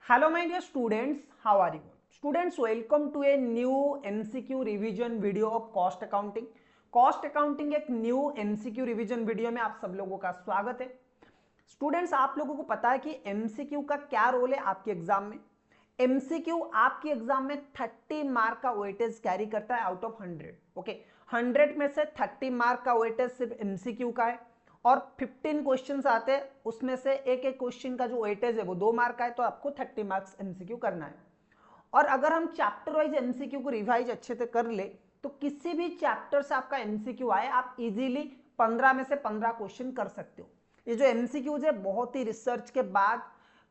Hello my dear students, how are you? Students, welcome to a new MCQ revision video of cost accounting. Cost accounting एक new MCQ revision video में आप सब लोगों का स्वागत है। स्टूडेंट्स, आप लोगों को पता है कि MCQ का क्या रोल है आपके एग्जाम में। MCQ आपके एग्जाम में 30 मार्क का वेटेज कैरी करता है आउट ऑफ 100। ओके, 100 में से 30 मार्क का वेटेज सिर्फ MCQ का है और 15 क्वेश्चंस आते हैं, उसमें से एक एक क्वेश्चन का जो वेटेज है वो 2 मार्क का है, तो आपको 30 मार्क्स MCQ करना है। और अगर हम चैप्टर वाइज MCQ को रिवाइज अच्छे से कर ले तो किसी भी चैप्टर से आपका MCQ आए आप इजीली 15 में से 15 क्वेश्चन कर सकते हो। ये जो MCQs है बहुत ही रिसर्च के बाद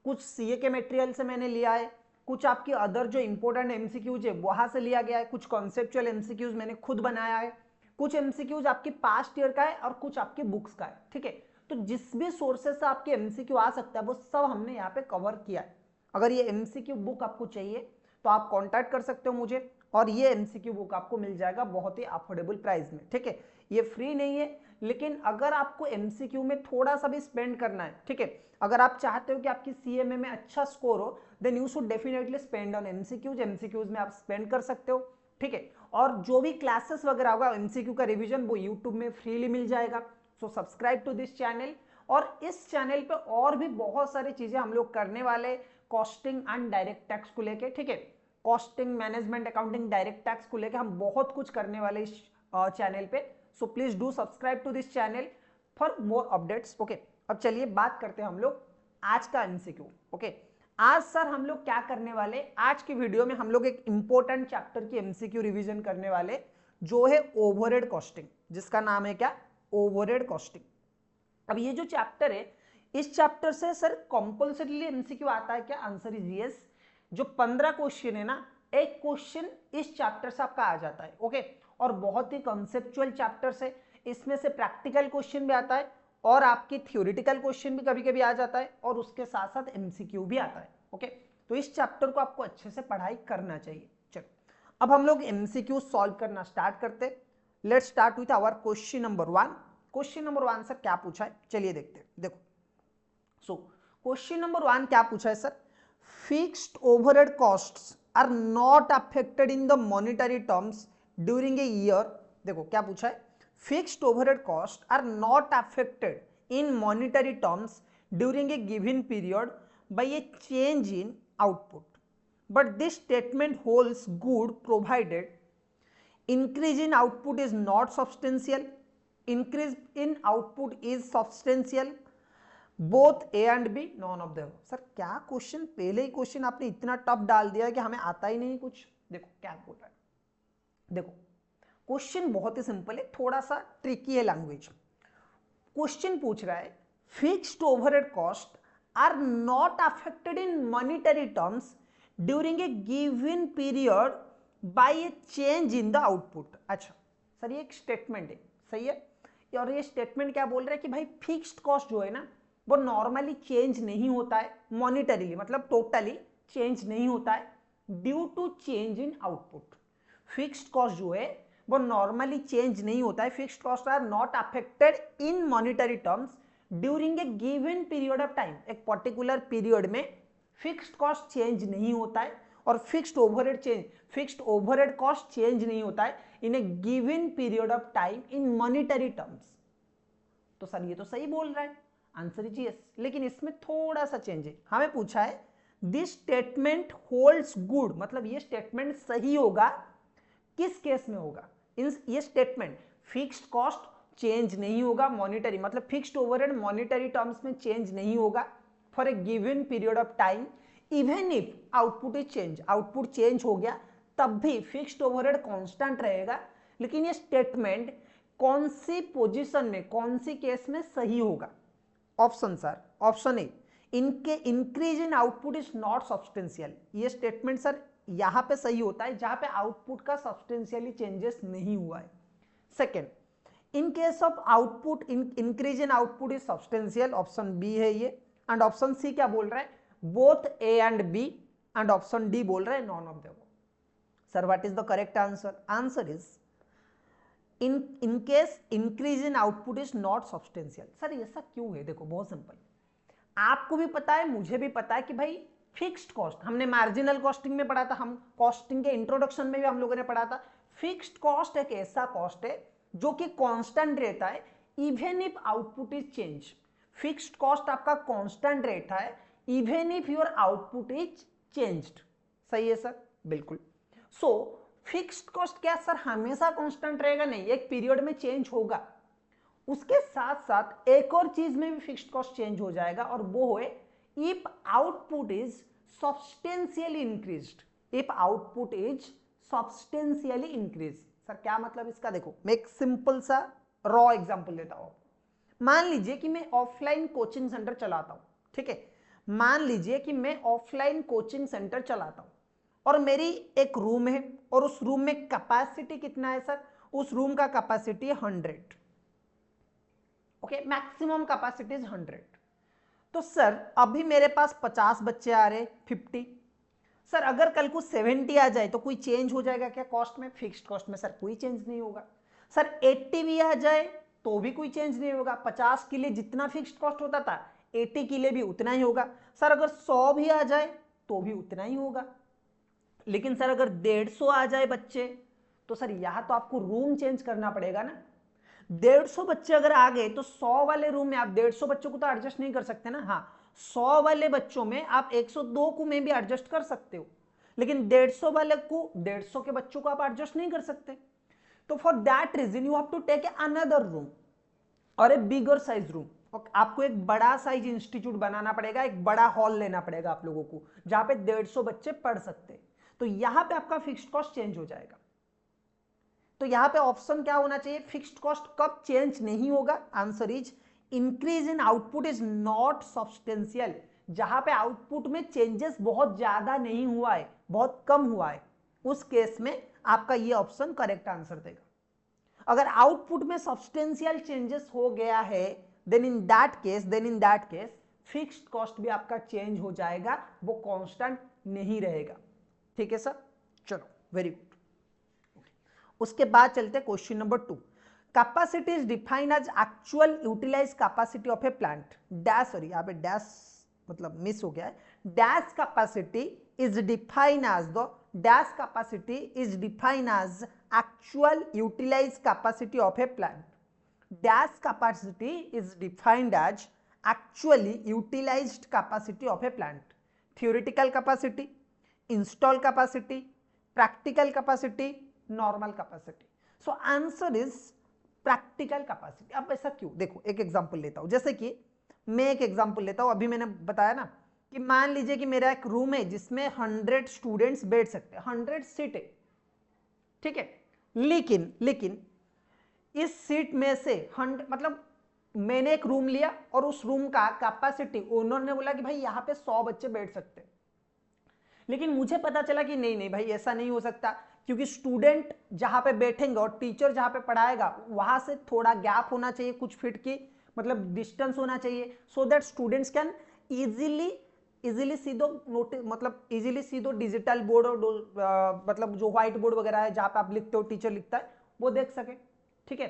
कुछ सीए के मटेरियल से मैंने लिया है, कुछ आपके अदर जो इंपॉर्टेंट MCQs है वहां से लिया गया है, कुछ कॉन्सेप्चुअल MCQs मैंने खुद बनाया है, कुछ MCQs आपकी पास्ट ईयर का है और कुछ आपकी बुक्स का है। ठीक है, तो जिस भी सोर्सेस से आपके MCQ आ सकता है वो सब हमने यहाँ पे कवर किया है। अगर ये MCQ बुक आपको चाहिए तो आप कांटेक्ट कर सकते हो मुझे, और ये MCQ बुक आपको मिल जाएगा बहुत ही अफोर्डेबल प्राइस में। ठीक है, ये फ्री नहीं है, लेकिन अगर आपको MCQ में थोड़ा सा भी स्पेंड करना है, ठीक है, अगर आप चाहते हो कि आपकी CMA में अच्छा स्कोर हो, then you should definitely spend on MCQs में आप स्पेंड कर सकते हो। ठीक है, और जो भी क्लासेस वगैरह होगा MCQ का रिवीजन वो यूट्यूब में फ्रीली मिल जाएगा। So subscribe to this channel, और इस चैनल पे और भी बहुत सारी चीजें हम लोग करने वाले कॉस्टिंग एंड डायरेक्ट टैक्स को लेके। ठीक है, costing, management accounting, direct tax को लेके हम बहुत कुछ करने वाले इस चैनल पे। So please do subscribe to this channel for more updates. Okay, अब चलिए बात करते हैं हम लोग आज का MCQ। ओके, आज सर हम लोग क्या करने वाले, आज की वीडियो में हम लोग एक इंपॉर्टेंट चैप्टर की MCQ रिवीजन करने वाले, जो है ओवरहेड कॉस्टिंग, जिसका नाम है क्या, ओवरहेड कॉस्टिंग। अब ये जो चैप्टर है, इस चैप्टर से सर कंपल्सरीली MCQ आता है क्या? Answer is yes. जो 15 क्वेश्चन है ना, एक क्वेश्चन इस चैप्टर से आपका आ जाता है। ओके, और बहुत ही कंसेप्चुअल चैप्टर से, इसमें से प्रैक्टिकल क्वेश्चन भी आता है और आपकी थ्योरेटिकल क्वेश्चन भी कभी कभी आ जाता है, और उसके साथ साथ MCQ भी आता है। ओके, तो इस चैप्टर को आपको अच्छे से पढ़ाई करना चाहिए। चलो, अब हम लोग MCQ सॉल्व करना स्टार्ट करते। Let's start with our question number 1। Question number 1 sir क्या पूछा है, चलिए देखते हैं। देखो, सो क्वेश्चन नंबर 1 क्या पूछा है sir, fixed overhead costs are not affected in the monetary terms during a year. देखो क्या पूछा है, fixed overhead costs are not affected in monetary terms during a given period by a change in output, but this statement holds good provided increase in output is not substantial, increase in output is substantial, both A and B, none of them। Sir क्या question, पहले ही question आपने इतना tough डाल दिया कि हमें आता ही नहीं कुछ। देखो क्या बोल रहा है, देखो क्वेश्चन बहुत ही सिंपल है, थोड़ा सा ट्रिकी है लैंग्वेज। क्वेश्चन पूछ रहा है fixed overhead cost are not affected in monetary terms during a given period by a change in the output. अच्छा सर, ये एक स्टेटमेंट है, सही है, और ये स्टेटमेंट क्या बोल रहा है कि भाई फिक्स्ड कॉस्ट जो है ना वो नॉर्मली चेंज नहीं होता है मॉनिटरीली, मतलब टोटली चेंज नहीं होता है due to change in output. Fixed cost जो है वो नॉर्मली चेंज नहीं होता है, fixed cost are not affected in monetary terms during a given period of time. एक पर्टिकुलर पीरियड में फिक्स्ड कॉस्ट चेंज नहीं होता है, और फिक्स्ड ओवरहेड कॉस्ट चेंज नहीं होता है in a given period of time in monetary terms. तो सर ये तो सही बोल रहा है, आंसर इज यस, लेकिन इसमें थोड़ा सा चेंज है। हमें पूछा है दिस स्टेटमेंट होल्ड्स गुड, मतलब ये स्टेटमेंट सही होगा किस केस में होगा। ये स्टेटमेंट फिक्स्ड कॉस्ट चेंज नहीं होगा मॉनिटरी, मतलब फिक्स्ड ओवरहेड मॉनिटरी टर्म्स में चेंज नहीं होगा for a given period of time, even if output is change, output change हो गया तब भी फिक्स्ड ओवरहेड कांस्टेंट रहेगा। लेकिन ये स्टेटमेंट कौन सी पोजीशन में, कौन सी केस में सही होगा? ऑप्शन सर, ऑप्शन ए, इनके increase in output is not substantial. ये स्टेटमेंट सर यहां पे सही होता है जहां पे आउटपुट का सब्सटेंशियली चेंजेस नहीं हुआ है। Second, in case of output increase in output is substantial, option B है ये। एंड ऑप्शन सी क्या बोल रहा है, both A and B, and option D बोल रहा है none of the above. Sir what is the correct answer? Answer is in case increase in output is not substantial. Sir ऐसा क्यों है? देखो बहुत सिंपल, आपको भी पता है मुझे भी पता है कि भाई फिक्स्ड कॉस्ट हमने मार्जिनल कॉस्टिंग में पढ़ा था, हम कॉस्टिंग के इंट्रोडक्शन में भी हम लोगों ने पढ़ा था। फिक्स्ड कॉस्ट एक ऐसा कॉस्ट है जो कि कांस्टेंट रहता है even if output is change. Fixed cost आपका कांस्टेंट रहता है even if your output is changed. सही है सर? बिल्कुल। सो फिक्स्ड कॉस्ट क्या सर हमेशा कांस्टेंट रहेगा? नहीं, एक पीरियड में चेंज होगा। उसके साथ साथ एक और चीज में भी फिक्स्ड कॉस्ट चेंज हो जाएगा और वो है if output is substantially increased. If output is substantially increase. Sir क्या मतलब इसका? देखो मैं एक सिंपल सा रॉ एग्जांपल देता हूं। मान लीजिए कि मैं ऑफलाइन कोचिंग सेंटर चलाता हूं, ठीक है? मान लीजिए कि मैं ऑफलाइन कोचिंग सेंटर चलाता हूं और मेरी एक रूम है और उस रूम में कैपेसिटी कितना है सर? उस रूम का capacity 100। Okay, maximum capacity is 100। तो सर अभी मेरे पास 50 बच्चे आ रहे, 50। सर अगर कल को 70 आ जाए तो कोई चेंज हो जाएगा क्या कॉस्ट में? फिक्स्ड कॉस्ट में सर कोई चेंज नहीं होगा। सर 80 भी आ जाए तो भी कोई चेंज नहीं होगा। 50 के लिए जितना फिक्स्ड कॉस्ट होता था 80 के लिए भी उतना ही होगा। सर अगर 100 भी आ जाए तो भी उतना ही होगा। लेकिन सर अगर 150 आ जाए बच्चे तो सर यहां तो आपको रूम चेंज करना पड़ेगा ना। 150 बच्चे अगर आ गए तो 100 वाले रूम में आप 150 बच्चों को तो एडजस्ट नहीं कर सकते ना। हाँ, 100 वाले बच्चों में आप 102 को में भी एडजस्ट कर सकते हो, लेकिन 150 वाले को 150 के बच्चों को आप एडजस्ट नहीं कर सकते। तो for that reason you have to take another room और ए बिगर साइज रूम। आपको एक बड़ा साइज इंस्टीट्यूट बनाना पड़ेगा, एक बड़ा हॉल लेना पड़ेगा आप लोगों को जहां पे 150 बच्चे पढ़ सकते हैं। तो यहां पे आपका फिक्स्ड कॉस्ट चेंज हो जाएगा। तो यहां पे ऑप्शन क्या होना चाहिए? फिक्स्ड कॉस्ट कब चेंज नहीं होगा? Answer is increase in output is not substantial. जहां पे आउटपुट में चेंजेस बहुत ज्यादा नहीं हुआ है, बहुत कम हुआ है, उस केस में आपका ये ऑप्शन करेक्ट आंसर देगा। अगर आउटपुट में सब्सटेंशियल चेंजेस हो गया है then in that case fixed cost भी आपका चेंज हो जाएगा, वो कांस्टेंट नहीं रहेगा। ठीक है सर? चलो वेरी गुड। उसके बाद चलते question number 2। Capacity is defined as actual utilize capacity of a plant dash. Sorry यहाँ पे डैश मतलब मिस हो गया है। Dash capacity is defined as the dash capacity is defined as actual utilize capacity of a plant. Dash capacity is defined as actually utilized capacity of a plant. Theoretical capacity, install capacity, practical capacity, normal capacity. So answer is practical capacity. अब ऐसा क्यों? देखो एक example लेता हूं, जैसे कि मैं एक एग्जांपल लेता हूं। अभी मैंने बताया ना कि मान लीजिए कि मेरा एक रूम है जिसमें 100 स्टूडेंट्स बैठ सकते हैं, 100 सीट है, ठीक है? लेकिन इस सीट में से 100 मतलब मैंने एक रूम लिया और उस रूम का कैपेसिटी ओनर ने बोला कि भाई यहां पे 100 बच्चे बैठ सकते हैं। लेकिन मुझे पता चला कि नहीं भाई ऐसा नहीं हो सकता, क्योंकि स्टूडेंट जहां पे बैठेंगे और टीचर जहां पे पढ़ाएगा वहां से थोड़ा गैप होना चाहिए, कुछ फीट की मतलब डिस्टेंस होना चाहिए, so that students can easily सी दो नोटिस, मतलब इजीली सी दो डिजिटल बोर्ड और मतलब जो व्हाइट बोर्ड वगैरह है जहां पे आप लिखते हो, टीचर लिखता है, वो देख सके। ठीक है?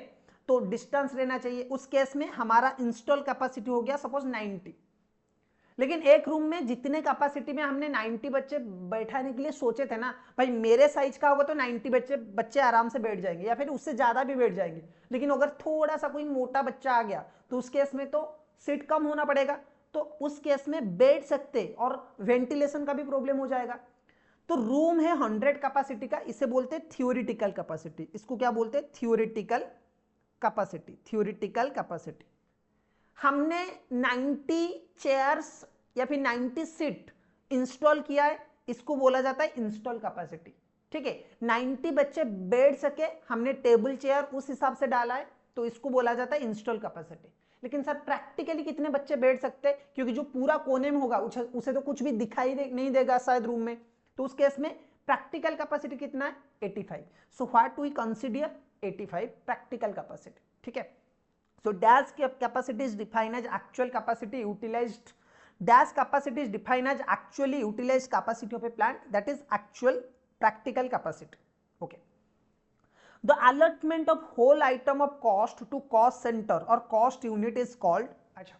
तो डिस्टेंस रहना चाहिए। उस केस में हमारा इंस्टॉल कैपेसिटी हो गया सपोज 90। लेकिन एक रूम में जितने कैपेसिटी में हमने 90 बच्चे बैठाने के लिए सोचे थे ना, भाई मेरे साइज का होगा तो 90 बच्चे आराम से बैठ जाएंगे या फिर उससे ज्यादा भी बैठ जाएंगे। लेकिन अगर थोड़ा सा कोई मोटा बच्चा आ गया तो उस केस में तो सीट कम होना पड़ेगा, तो उस केस में बैठ सकते और वेंटिलेशन का भी प्रॉब्लम हो जाएगा। तो रूम है 100 कैपेसिटी का, इसे बोलते हैं थियोरिटिकल कैपेसिटी। इसको क्या बोलते हैं? Theoretical capacity. Theoretical capacity. हमने 90 चेयर्स या फिर 90 सीट इंस्टॉल किया है, इसको बोला जाता है इंस्टॉल कैपेसिटी। ठीक है? 90 बच्चे बैठ सके, हमने टेबल चेयर उस हिसाब से डाला है, तो इसको बोला जाता है इंस्टॉल कैपेसिटी। लेकिन सर प्रैक्टिकली कितने बच्चे बैठ सकते हैं? क्योंकि जो पूरा कोने में होगा उसे तो कुछ भी दिखाई नहीं देगा शायद रूम में, तो उस केस में प्रैक्टिकल कैपेसिटी कितना है? 85। So what we consider 85 practical capacity. ठीक है? So dash capacity is defined as actual capacity utilized. Dash capacity is defined as actually utilized capacity of a plant, that is actual practical capacity. Okay. The allotment of whole item of cost to cost center or cost unit is called. अच्छा.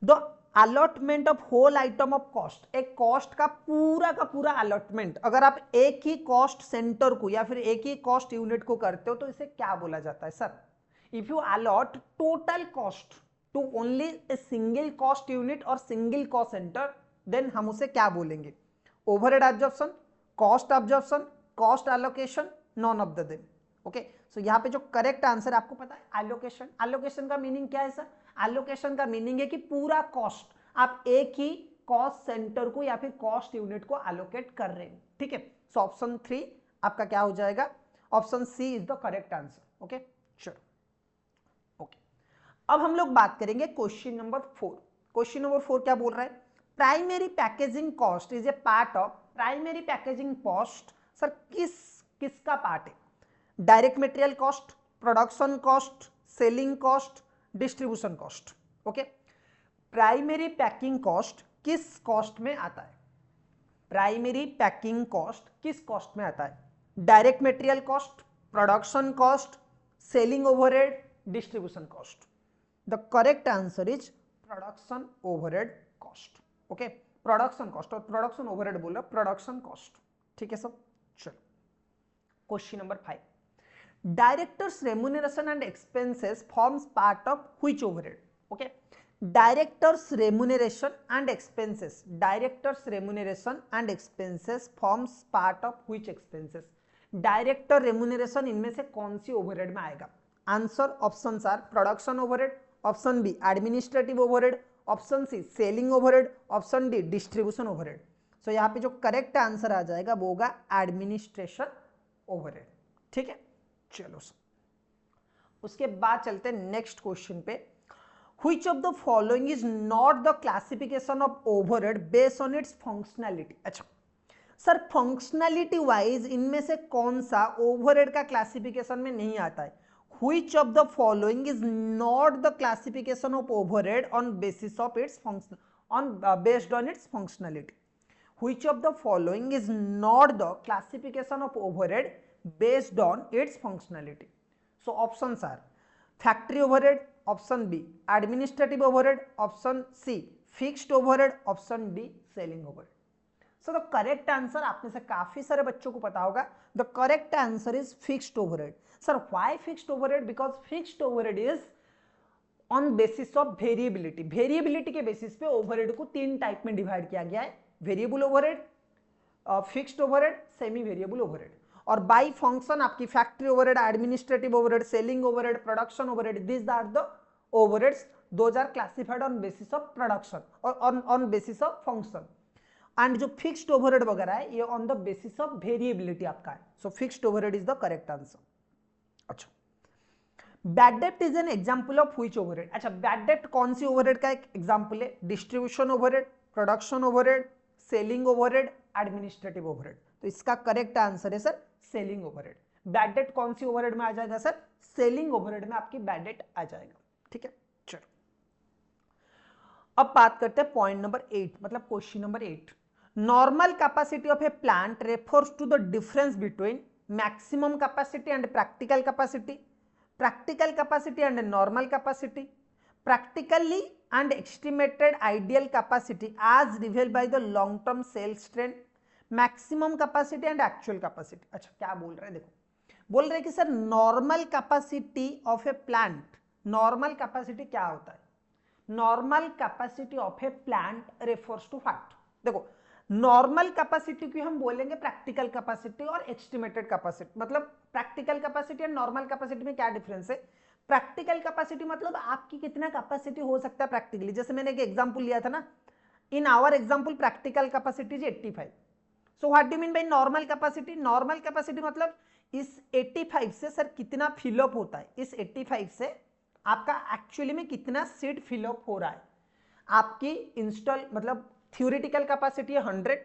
The allotment of whole item of cost, एक cost का पूरा allotment अगर आप एक ही cost centre को या फिर एक ही कॉस्ट यूनिट को करते हो तो इसे क्या बोला जाता है sir? If you allot total cost to only a single cost unit और सिंगल कॉस्ट सेंटर, देन हम उसे क्या बोलेंगे? Overhead absorption, cost absorption, cost allocation, none of the them. Okay, so यहाँ पे जो करेक्ट आंसर आपको पता है एलोकेशन। एलोकेशन का मीनिंग क्या है सर? एलोकेशन का मीनिंग है कि पूरा कॉस्ट आप एक ही कॉस्ट सेंटर को या फिर कॉस्ट यूनिट को एलोकेट कर रहे हैं। ठीक है, सो ऑप्शन 3 आपका क्या हो जाएगा? Option C is the correct answer. Okay, चलो ओके, अब हम लोग बात करेंगे क्वेश्चन नंबर 4। क्वेश्चन नंबर 4 क्या बोल रहा है? Primary packaging cost is a part of, primary packaging cost sir किसका पार्ट है? Direct material cost, production cost, selling cost, distribution cost. Okay, primary packing cost किस कॉस्ट में आता है? प्राइमरी पैकिंग कॉस्ट किस कॉस्ट में आता है? Direct material cost, production cost, selling overhead, distribution cost. The correct answer is production overhead cost. Okay, production cost और production overhead बोला, प्रोडक्शन कॉस्ट। ठीक है सब, चलो question number 5। Directors remuneration and expenses forms part of which overhead? Okay, directors remuneration and expenses, directors remuneration and expenses forms part of which expenses? Director remuneration इनमें से कौन सी overhead में आएगा? Answer options are production overhead, option B administrative overhead, option C selling overhead, option D distribution overhead. So यहाँ पे जो correct answer आ जाएगा वो होगा एडमिनिस्ट्रेशन ओवरहेड। ठीक है, चलो सर उसके बाद चलते हैं नेक्स्ट क्वेश्चन पे। Which of the following is not the classification of overhead based on its functionality? अच्छा सर, फंक्शनैलिटी वाइज इनमें से कौन सा ओवरहेड का क्लासिफिकेशन में नहीं आता है? Which of the following is not the classification of overhead on basis of its function based on its functionality? Which of the following is not the classification of overhead based on its functionality? So options are factory overhead, option B administrative overhead, option C fixed overhead, option D selling overhead. So the correct answer आप में से काफी सारे बच्चों को पता होगा, the correct answer is fixed overhead. Sir why fixed overhead? Because fixed overhead is on basis of variability. Variability के बेसिस पे ओवरहेड को 3 टाइप में डिवाइड किया गया है, variable overhead, fixed overhead, semi variable overhead. और बाई फंक्शन आपकी factory overhead, administrative overhead, selling overhead, production overhead, this are the overheads, those are classified on basis of production और on basis of function. And जो fixed overhead वगैरह है ये on the basis of variability आपका है। So fixed overhead is the correct answer. अच्छा, bad डेब्ट is an example of which overhead? अच्छा, बैड डेब्ट कौन सी ओवरहेड का एक एग्जांपल है? Distribution overhead, production overhead, selling overhead, administrative overhead. तो इसका करेक्ट आंसर है sir selling overhead. Bad debt कौन सी ओवरहेड में आ जाएगा सर? सेलिंग ओवरहेड में आपकी बैड डेट आ जाएगा। ठीक है, चलो अब बात करते हैं पॉइंट नंबर 8, मतलब question number 8। Normal capacity of a plant refers to the difference between maximum capacity and practical capacity, practical capacity and normal capacity, practically and estimated ideal capacity as revealed by the long term sales trend, maximum capacity and actual capacity। अच्छा क्या बोल रहे हैं? देखो बोल रहे हैं कि sir normal capacity of a plant, normal capacity क्या होता है? Normal capacity of a plant refers to what? देखो नॉर्मल कैपेसिटी की हम बोलेंगे प्रैक्टिकल कैपेसिटी और एस्टिमेटेड कैपेसिटी। मतलब प्रैक्टिकल कैपेसिटी और नॉर्मल कैपेसिटी में क्या डिफरेंस है? प्रैक्टिकल कैपेसिटी मतलब आपकी कितना कैपेसिटी हो सकता है प्रैक्टिकली। जैसे मैंने एक एग्जांपल लिया था ना, in our example practical capacity is 85। So what do mean by normal capacity? Normal capacity मतलब इस 85 से सर कितना फिलअप होता है, इस 85 से आपका एक्चुअली में कितना सीट फिलअप हो रहा है। आपकी इंस्टॉल मतलब थ्योरेटिकल कैपेसिटी है 100,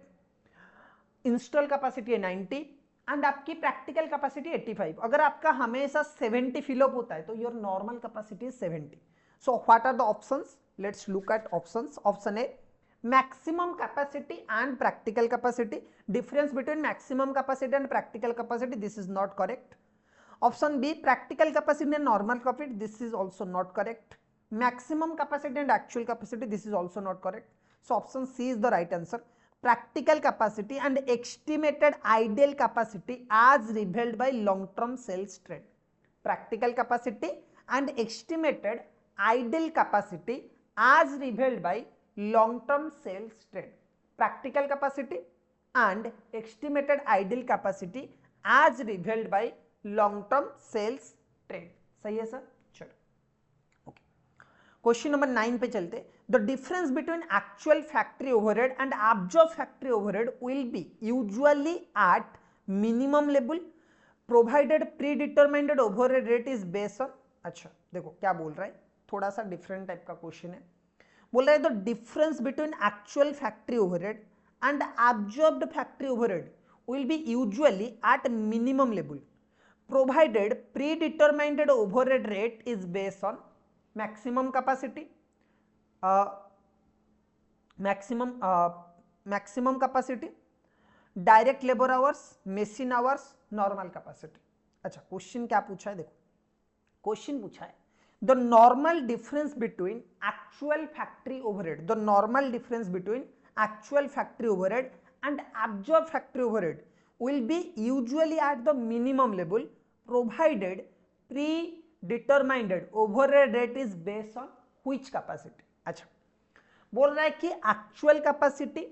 इंस्टॉल कैपेसिटी है 90 एंड आपकी प्रैक्टिकल कैपेसिटी 85। अगर आपका हमेशा 70 फिलअप होता है तो your normal capacity 70। So what are the options? Let's look at options. Option A maximum capacity and practical capacity, difference between maximum capacity and practical capacity, this is not correct. Option B practical capacity and normal capacity, this is also not correct. maximum capacity and actual capacity, this is also not correct. So option C is the right answer. Practical capacity and estimated ideal capacity as revealed by long term sales trend. Practical capacity and estimated ideal capacity as revealed by long term sales trend. Practical capacity and estimated ideal capacity as revealed by long term sales trend. सही है sir? चलो okay, question number 9 पे चलते. The difference between actual factory overhead and absorb factory overhead will be usually at minimum level provided pre determined overhead rate is based on. अच्छा देखो क्या बोल रहा है, थोड़ा सा डिफरेंट टाइप का क्वेश्चन है. बोल रहा है the difference between actual factory overhead and absorbed factory overhead will be usually at minimum level provided predetermined overhead rate is based on maximum capacity, maximum capacity, direct labor hours, machine hours, normal capacity. अच्छा question क्या पूछा है, देखो question पूछा है the normal difference between actual factory overhead, the normal difference between actual factory overhead and absorbed factory overhead will be usually at the minimum level provided predetermined overhead rate is based on which capacity. अच्छा बोल रहा है कि actual capacity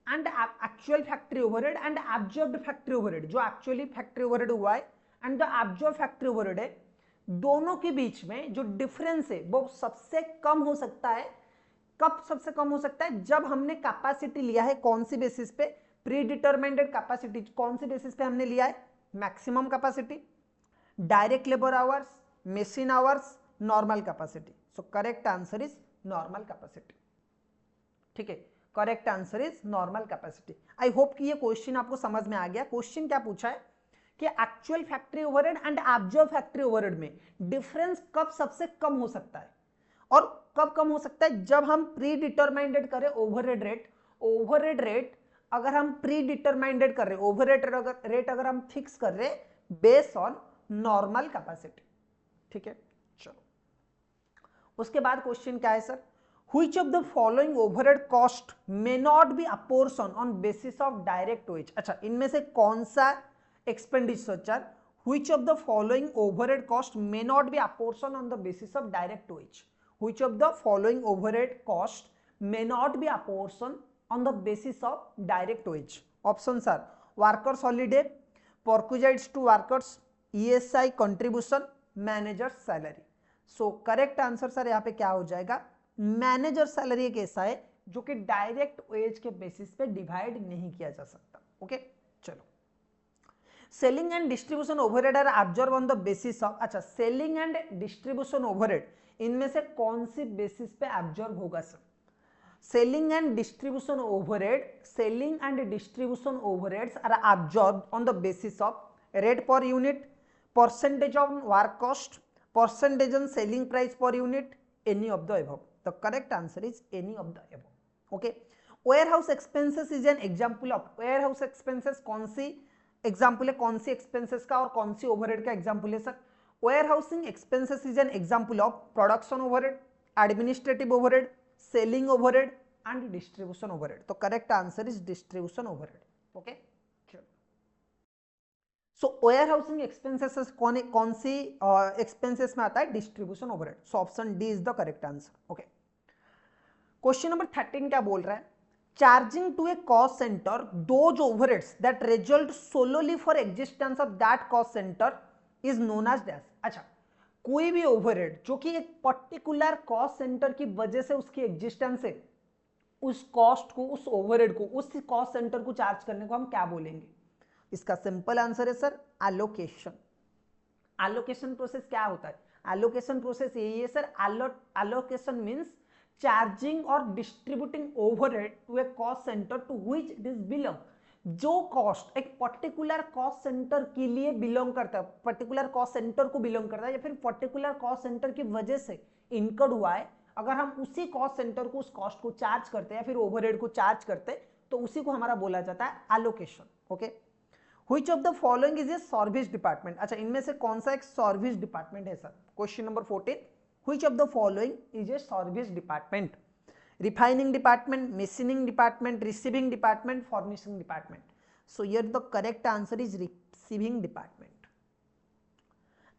and actual factory overhead and absorbed factory overhead, जो actually factory overhead हुआ है and the absorbed factory overhead है, दोनों के बीच में जो डिफरेंस है वो सबसे कम हो सकता है. कब सबसे कम हो सकता है? जब हमने कैपेसिटी लिया है कौन सी बेसिस पे? Pre determined capacity. कौन सी बेसिस पे हमने लिया है? Maximum capacity, direct labour hours, machine hours, normal capacity. So correct answer is normal capacity. ठीक है, correct answer is normal capacity. I hope कि ये क्वेश्चन आपको समझ में आ गया. क्वेश्चन क्या पूछा है कि actual factory overhead and absorb factory overhead में डिफरेंस कब सबसे कम हो सकता है, और कब कम हो सकता है? जब हम प्री डिटरमाइंडेड करें ओवरहेड रेट. ओवरहेड रेट अगर हम प्री डिटरमाइंडेड कर रहे, ओवरहेड रेट अगर हम फिक्स कर रहे बेस्ड ऑन नॉर्मल कैपेसिटी. ठीक है, चलो उसके बाद क्वेश्चन क्या है sir? Which of the following overhead cost may not be apportion on basis of direct wage. अच्छा इनमें से कौन सा expenditure, which of the following overhead cost may not be apportion on the basis of direct wage. Which of the following overhead cost may not be apportioned on the basis of direct wage? Options are workers holiday, perquisites to workers, ESI contribution, manager salary. So correct answer sir यहाँ पे क्या हो जाएगा? Manager salary एक ऐसा है जो कि डायरेक्ट वेज के बेसिस पे डिवाइड नहीं किया जा सकता. ओके चलो, selling and distribution overhead are absorb on the basis of. अच्छा सेलिंग एंड डिस्ट्रीब्यूशन ओवरहेड इनमें से कौन सी बेसिस पे एब्जॉर्ब होगा sir? Selling and distribution overhead, selling and distribution overheads are absorb on the basis of rate per unit, percentage on work cost, percentage on selling price per unit, any of the above. The correct answer is any of the above. Okay, warehouse expenses is an example of. Warehouse expenses कौन सी example है, कौन सी expenses का और कौन सी overhead का example है sir? Warehousing expenses is an example of production overhead, administrative overhead, selling overhead and distribution overhead. तो correct answer is distribution overhead. Okay? So warehousing expenses कौन सी expenses में आता है? Distribution overhead. So option D is the correct answer. Okay. Question number 13 क्या बोल रहा है? Charging to a cost center those overheads that result solely for existence of that cost center is known as dash. अच्छा कोई भी overhead जो कि एक पर्टिकुलर कॉस्ट सेंटर की वजह से उसकी एग्जिस्टेंस है, उस कॉस्ट को, उस ओवरहेड को, उस कॉस्ट सेंटर को चार्ज करने को हम क्या बोलेंगे? इसका सिंपल आंसर है सर एलोकेशन. एलोकेशन प्रोसेस क्या होता है? एलोकेशन प्रोसेस यही है सर. एलोकेशन मींस चार्जिंग और distributing overhead to a cost centre to which this belong. जो कॉस्ट एक पर्टिकुलर कॉस्ट सेंटर के लिए बिलोंग करता है, पर्टिकुलर कॉस्ट सेंटर को बिलोंग करता है या फिर पर्टिकुलर कॉस्ट सेंटर की वजह से इनकर्ड हुआ है, अगर हम उसी कॉस्ट सेंटर को, उस कॉस्ट को चार्ज करते हैं या फिर ओवरहेड को चार्ज करते हैं तो उसी को हमारा बोला जाता है allocation. Okay, which of the following is a service department. अच्छा इनमें से कौन सा एक सर्विस डिपार्टमेंट है sir? Question number 14. Which of the following is a service department? Refining department, machining department, receiving department, furnishing department. So here the correct answer is receiving department.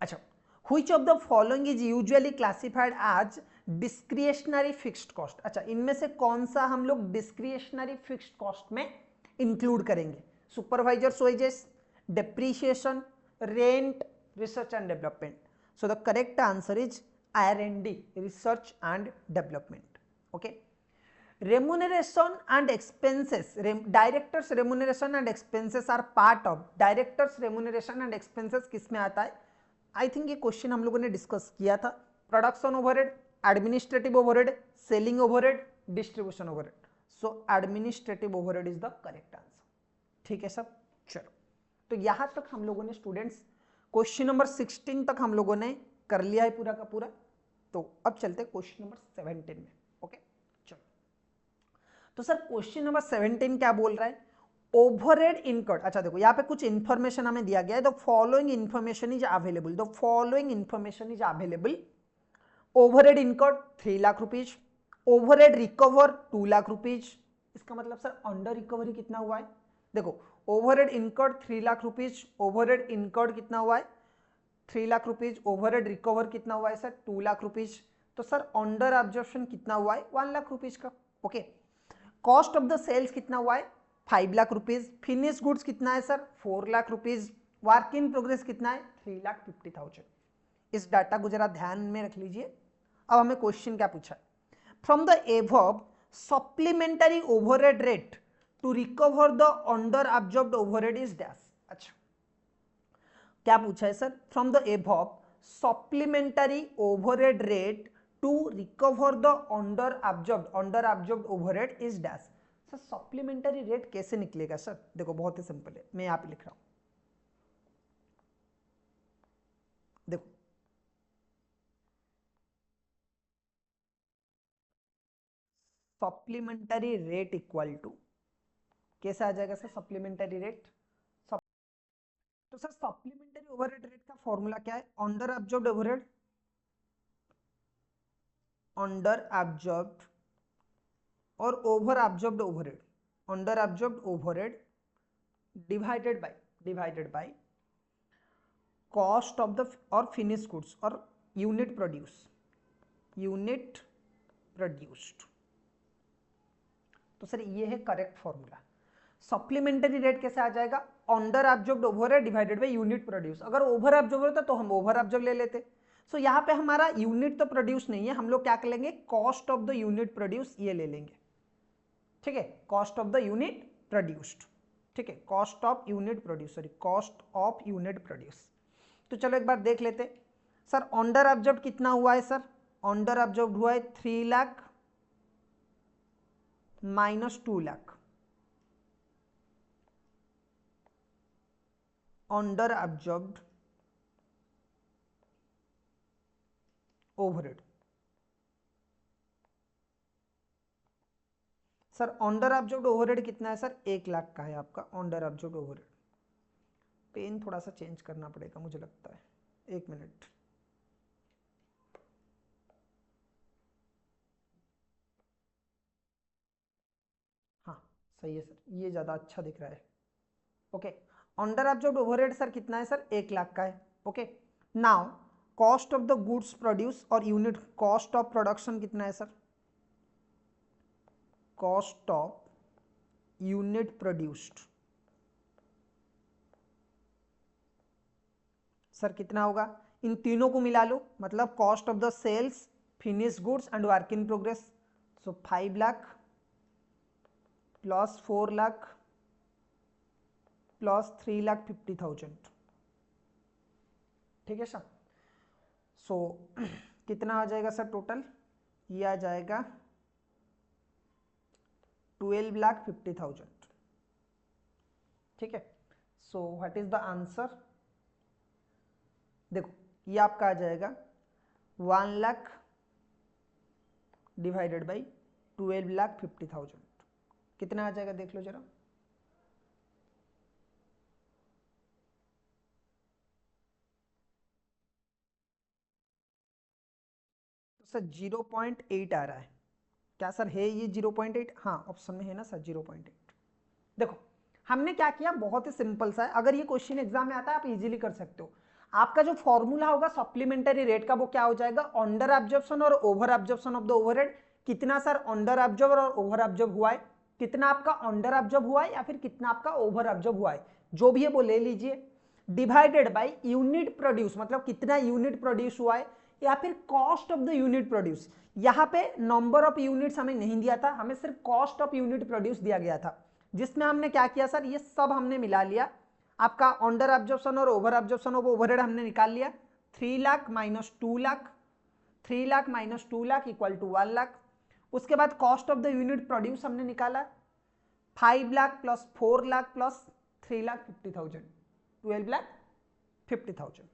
अच्छा, which of the following is usually classified as discretionary fixed cost? अच्छा, इनमें से कौन सा हम लोग discretionary fixed cost में include करेंगे? Supervisor's wages, depreciation, rent, research and development. So the correct answer is R&D, research and development. Okay. Remuneration and expenses, directors remuneration and expenses are part of, directors remuneration and expenses किस में आता है? I think ये question हम लोगों ने discuss किया था. Production overhead, administrative overhead, selling overhead, distribution overhead. So administrative overhead is the correct answer. ठीक है सब. चलो, तो यहां तक हम लोगों ने स्टूडेंट्स क्वेश्चन नंबर 16 तक हम लोगों ने कर लिया है पूरा का पूरा. तो अब चलते हैं क्वेश्चन नंबर 17 में. ओके, चलो. तो सर क्वेश्चन नंबर 17 क्या बोल रहा है? Overhead incurred. अच्छा देखो, यहाँ पे कुछ इंफॉर्मेशन हमें दिया गया है. The following information is available, the following information is available. Overhead incurred 3 lakh rupees, overhead recover 2 lakh rupees. इसका मतलब सर अंडर रिकवरी कितना हुआ है? देखो, overhead incurred 3 lakh rupees, overhead incurred कितना हुआ है? 3 लाख रुपीज. ओवरहेड रिकवर कितना हुआ है सर? 2 लाख रुपीज. तो सर अंडर ऑब्जर्वेशन कितना हुआ है? 1 लाख रुपीज का. Okay. Cost of the sales कितना हुआ है? 5 लाख रुपीज. फिनिश गुड्स कितना है sir? 4 lakh rupees. Work in progress कितना है? 3,50,000. इस डाटा को जरा ध्यान में रख लीजिए. अब हमें क्वेश्चन क्या पूछा है? From the above supplementary overhead rate to recover the under absorbed overhead is dash. अच्छा, क्या पूछा है sir? From the above supplementary overhead rate to recover the under absorbed overhead is dash. Sir supplementary rate कैसे निकलेगा sir? देखो बहुत ही simple है, मैं यहां पे लिख रहा हूं. देखो, सप्लीमेंटरी रेट इक्वल टू कैसे आ जाएगा सर? Supplementary rate. तो सर सप्लीमेंटरी ओवरहेड रेट का फॉर्मूला क्या है? Under absorbed overhead, under absorbed और over absorbed overhead, under absorbed overhead divided by cost of the और फिनिश गुड्स और यूनिट प्रोड्यूस्ड. तो सर ये है करेक्ट फॉर्मूला. सप्लीमेंटरी रेट कैसे आ जाएगा? Under absorbed overhead divided by unit produce. अगर ओवर अब्जॉर्ब होता तो हम ओवर अब्जॉर्ब ले लेते. सो यहाँ पे हमारा यूनिट तो प्रोड्यूस नहीं है, हम लोग क्या कर लेंगे? Cost of the unit produce ये ले लेंगे. ठीक है, cost of the unit produced. ठीक है, cost of unit produce, sorry cost of unit produce. तो चलो एक बार देख लेते. सर अंडर अब्जॉर्ब कितना हुआ है सर? अंडर अब्जॉर्ब हुआ है 3 lakh minus 2 lakh. Under absorbed overhead. Sir under absorbed overhead कितना है सर? 1 लाख का है आपका अंडर अब्जॉर्ब्ड ओवरहेड. पेन थोड़ा सा चेंज करना पड़ेगा मुझे लगता है, 1 मिनट. हाँ सही है सर, ये ज्यादा अच्छा दिख रहा है. Okay, under absorbed overhead sir कितना है सर? 1 लाख का है. Okay, now cost of the goods produce और यूनिट कॉस्ट ऑफ प्रोडक्शन कितना है sir? Cost of unit produced sir कितना होगा? इन तीनों को मिला लो, मतलब cost of the sales, finish goods and work in progress. So 5 lakh plus 4 lakh plus 3,50,000. ठीक है सर. सो कितना आ जाएगा सर टोटल? ये आ जाएगा 12,50,000. ठीक है. So what is the answer? देखो ये आपका आ जाएगा 1 लाख डिवाइडेड बाई 12,50,000. कितना आ जाएगा देख लो जरा. सर 0.8 आ रहा है क्या सर? है ये 0.8? हाँ ऑप्शन में है ना सर 0.8। देखो हमने क्या किया, बहुत ही सिंपल सा है, अगर ये क्वेश्चन एग्जाम में आता है आप इजीली कर सकते हो। आपका जो फॉर्मूला होगा सप्लीमेंट्री रेट का वो क्या हो जाएगा, अंडर एब्जॉर्प्शन और over absorption of the overhead. कितना सर अंडर एब्जॉर्ब और ओवर एब्जॉर्ब हुआ है, कितना आपका अंडर एब्जॉर्ब हुआ है या फिर कितना आपका ओवर एब्जॉर्ब हुआ है, जो भी है वो ले लीजिए, डिवाइडेड बाय यूनिट प्रोड्यूस, मतलब कितना यूनिट प्रोड्यूस हुआ है, या फिर cost of the unit produce. यहाँ पे नंबर ऑफ यूनिट्स हमें नहीं दिया था, हमें सिर्फ कॉस्ट ऑफ यूनिट प्रोड्यूस दिया गया था, जिसमें हमने क्या किया सर, ये सब हमने मिला लिया। आपका अंडर एब्जॉर्प्शन और ओवर एब्जॉर्प्शन ऑफ ओवरहेड हमने निकाल लिया, 3 lakh minus 2 lakh, 3 lakh minus 2 lakh equal to 1 lakh. उसके बाद cost of the unit produce हमने निकाला, 5 लाख प्लस 4 लाख प्लस 3 लाख 50,000, 12 लाख 50,000।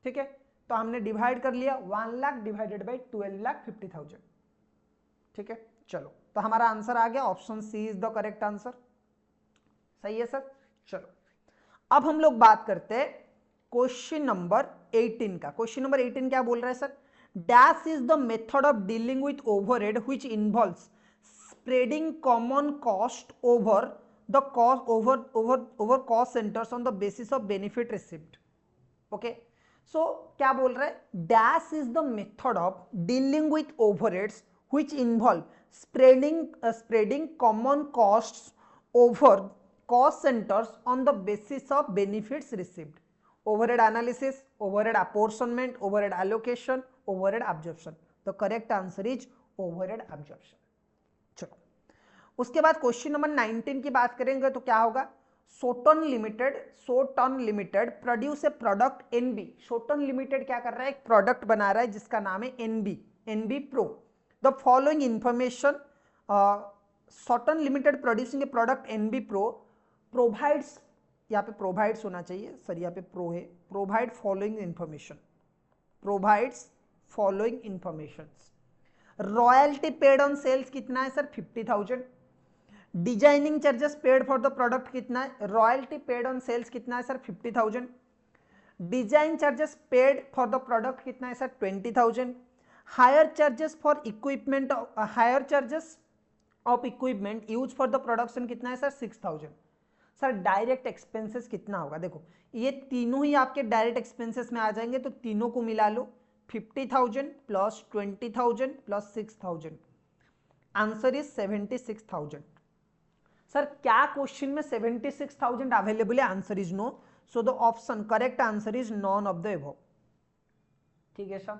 ठीक है, तो हमने डिवाइड कर लिया 1 लाख डिवाइडेड बाई 12 लाख 50,000। ठीक है, चलो तो हमारा आंसर आ गया, option C is the correct answer. सही है सर। चलो अब हम लोग बात करते हैं क्वेश्चन नंबर 18 का। क्वेश्चन नंबर 18 क्या बोल रहा है sir, dash is the method of dealing with overhead which involves spreading common cost over the cost over cost centres on the basis of benefit received. Okay, so क्या बोल रहा है, dash is the method of dealing with overheads which involve spreading common costs over cost centers on the basis of benefits received. Overhead analysis, overhead apportionment, overhead allocation, overhead absorption. The correct answer is overhead absorption. चलो उसके बाद question number 19 की बात करेंगे तो क्या होगा, Soton limited produce a product NB. Soton limited क्या कर रहा है, एक प्रोडक्ट बना रहा है जिसका नाम है NB pro. The following information, Soton limited producing a product NB pro provides, यहाँ पे प्रोवाइड्स होना चाहिए सर, यहाँ पे प्रो है, provide following information, provides following information. Royalty paid on sales कितना है sir, 50,000। Designing charges paid for the product कितना है, रॉयल्टी पेड ऑन सेल्स कितना है sir, 50,000। Design charges paid for the product कितना है sir, 20,000। Hire charges for equipment, hire charges of equipment use for the production कितना है sir, 6,000। Sir direct expenses कितना होगा, देखो ये तीनों ही आपके डायरेक्ट एक्सपेंसेस में आ जाएंगे, तो तीनों को मिला लो, 50,000 plus 20,000 plus 6,000, answer is 76,000। Sir क्या क्वेश्चन में 76,000 अवेलेबल है, answer is no, so the option correct answer is none of the above. ठीक है सर,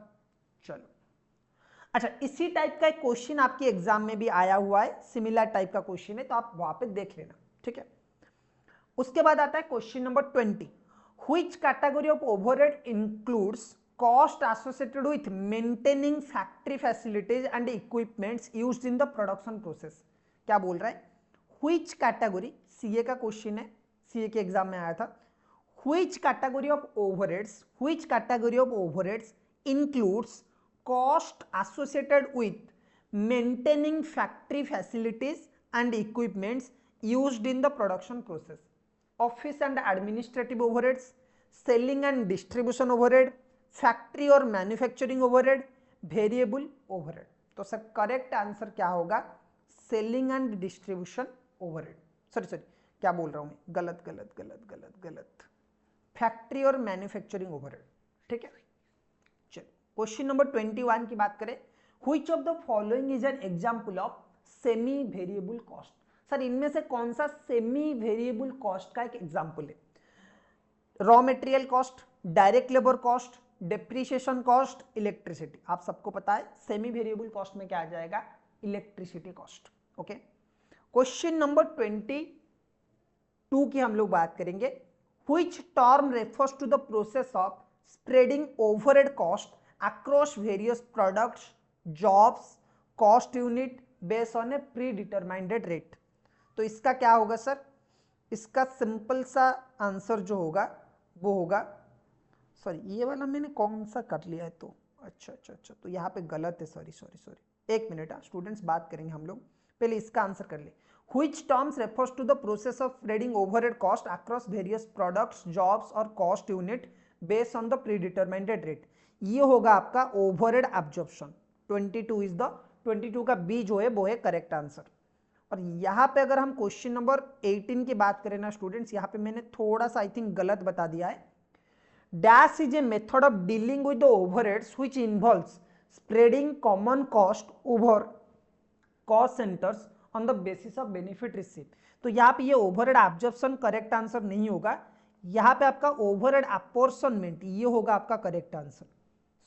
चलो अच्छा इसी टाइप का एक क्वेश्चन आपके एग्जाम में भी आया हुआ है, सिमिलर टाइप का क्वेश्चन है, तो आप वहां पे देख लेना। ठीक है, उसके बाद आता है question number 20, which category of overhead includes cost associated with maintaining factory facilities and equipments used in the production process. क्या बोल रहा है, व्हिच कैटेगरी, सीए का क्वेश्चन है, सीए के एग्जाम में आया था, which category of overheads includes cost associated with maintaining factory facilities and equipments used in the production process. Office and administrative overheads, selling and distribution overhead, factory और manufacturing overhead, variable overhead. तो sir correct answer क्या होगा, selling and distribution overhead. Sorry क्या बोल रहा हूं मैं, गलत, फैक्ट्री और मैन्युफैक्चरिंग ओवरहेड। ठीक है, चलो क्वेश्चन नंबर 21 की बात करें, which of the following is an example of semi variable cost. Sir इनमें से कौन सा सेमी वेरिएबल कॉस्ट का एक एग्जांपल है, raw material cost, direct labour cost, depreciation cost, electricity. आप सबको पता है सेमी वेरिएबल कॉस्ट में क्या आ जाएगा, electricity cost. Okay, question number 22 की हम लोग बात करेंगे, which term refers to the process of spreading overhead cost across various products, jobs, cost unit based on a pre determined rate. तो इसका क्या होगा सर, इसका सिंपल सा आंसर जो होगा वो होगा, सॉरी ये वाला मैंने कौन सा कर लिया है, तो अच्छा तो यहाँ पे गलत है, सॉरी एक मिनट, स्टूडेंट्स बात करेंगे हम लोग, पहले इसका आंसर कर ले। Which terms refers to the process of spreading overhead cost across various products, jobs और cost unit based on the pre determined rate. ये होगा आपका ओवरहेड एब्जॉर्प्शन। 22 इज द 22 का बी जो है वो है करेक्ट आंसर। और यहाँ पे अगर हम क्वेश्चन नंबर 18 की बात करें ना स्टूडेंट्स, यहाँ पे मैंने थोड़ा सा आई थिंक गलत बता दिया है। Dash is a method of dealing with the overheads which involves spreading common cost over cost centres on the basis of benefit receive. तो यहाँ पे ये ओवरहेड एब्जॉर्प्शन करेक्ट आंसर नहीं होगा, यहाँ पे आपका ओवरहेड अपॉर्शनमेंट ये होगा आपका correct answer.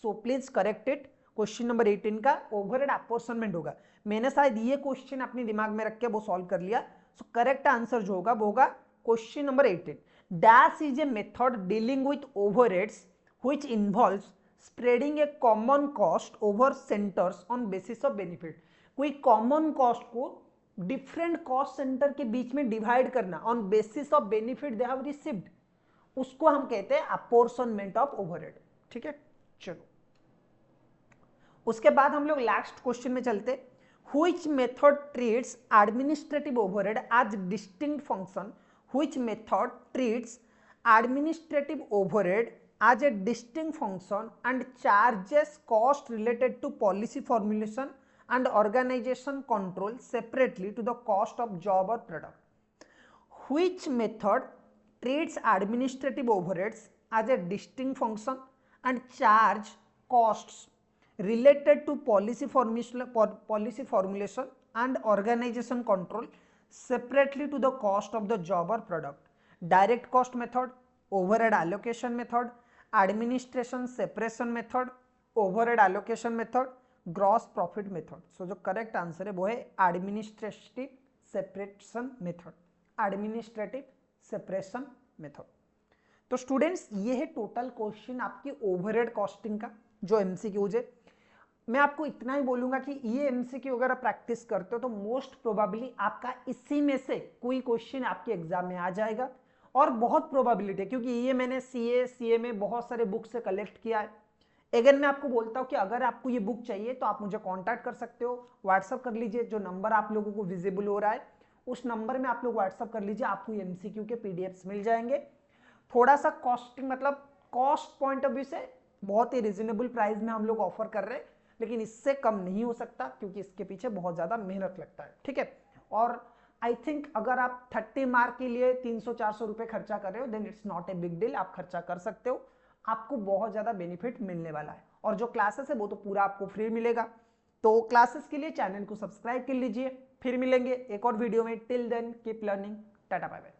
So please correct it. Question number 18 का ओवरहेड अपॉर्शनमेंट होगा। मैंने शायद ये क्वेश्चन अपने दिमाग में रख के वो सॉल्व कर लिया। सो करेक्ट आंसर जो होगा वो होगा question number 18। Dash is a method dealing with overheads which involves spreading A common cost over centres on basis of benefit. कोई कॉमन कॉस्ट को डिफरेंट कॉस्ट सेंटर के बीच में डिवाइड करना on basis of benefit they have received, उसको हम कहते हैं apportionment of overhead. ठीक है, चलो उसके बाद हम लोग लास्ट क्वेश्चन में चलते। Which method treats administrative overhead as distinct function. Which method treats administrative overhead as a distinct function and charges cost related to policy formulation and organization control separately to the cost of job or product. Which method treats administrative overheads as a distinct function and charge costs related to policy formulation and organization control separately to the cost of the job or product? Direct cost method, overhead allocation method, administration separation method, overhead allocation method, gross profit method. So जो correct answer है वो है administrative separation method, administrative separation method. तो students ये है total question आपकी overhead costing का जो एमसीक्यूज है। मैं आपको इतना ही बोलूंगा कि ये एमसीक्यू अगर आप प्रैक्टिस करते हो तो मोस्ट प्रोबेबली आपका इसी में से कोई क्वेश्चन आपके एग्जाम में आ जाएगा, और बहुत प्रोबेबिलिटी है क्योंकि ये मैंने सीए में बहुत सारे बुक से कलेक्ट किया है। अगेन मैं आपको बोलता हूं कि अगर आपको ये बुक चाहिए तो आप मुझे कांटेक्ट कर सकते हो, व्हाट्सअप कर लीजिए। जो नंबर आप लोगों को विजिबल हो रहा है उस नंबर में आप लोग व्हाट्सअप कर लीजिए, आपको एमसीक्यू के पीडीएफ्स मिल जाएंगे। थोड़ा सा कॉस्टिंग मतलब कॉस्ट पॉइंट ऑफ व्यू से बहुत ही रिजनेबल प्राइस में हम लोग ऑफर कर रहे हैं, लेकिन इससे कम नहीं हो सकता क्योंकि इसके पीछे बहुत ज्यादा मेहनत लगता है। ठीक है, और आई थिंक अगर आप 30 मार्क के लिए 300-400 रुपए खर्चा कर रहे हो then it's not a big deal, आप खर्चा कर सकते हो, आपको बहुत ज्यादा बेनिफिट मिलने वाला है। और जो क्लासेस है वो तो पूरा आपको फ्री मिलेगा। तो क्लासेस के लिए चैनल को सब्सक्राइब कर लीजिए। फिर मिलेंगे एक और वीडियो में। Till then keep learning, tata bye bye.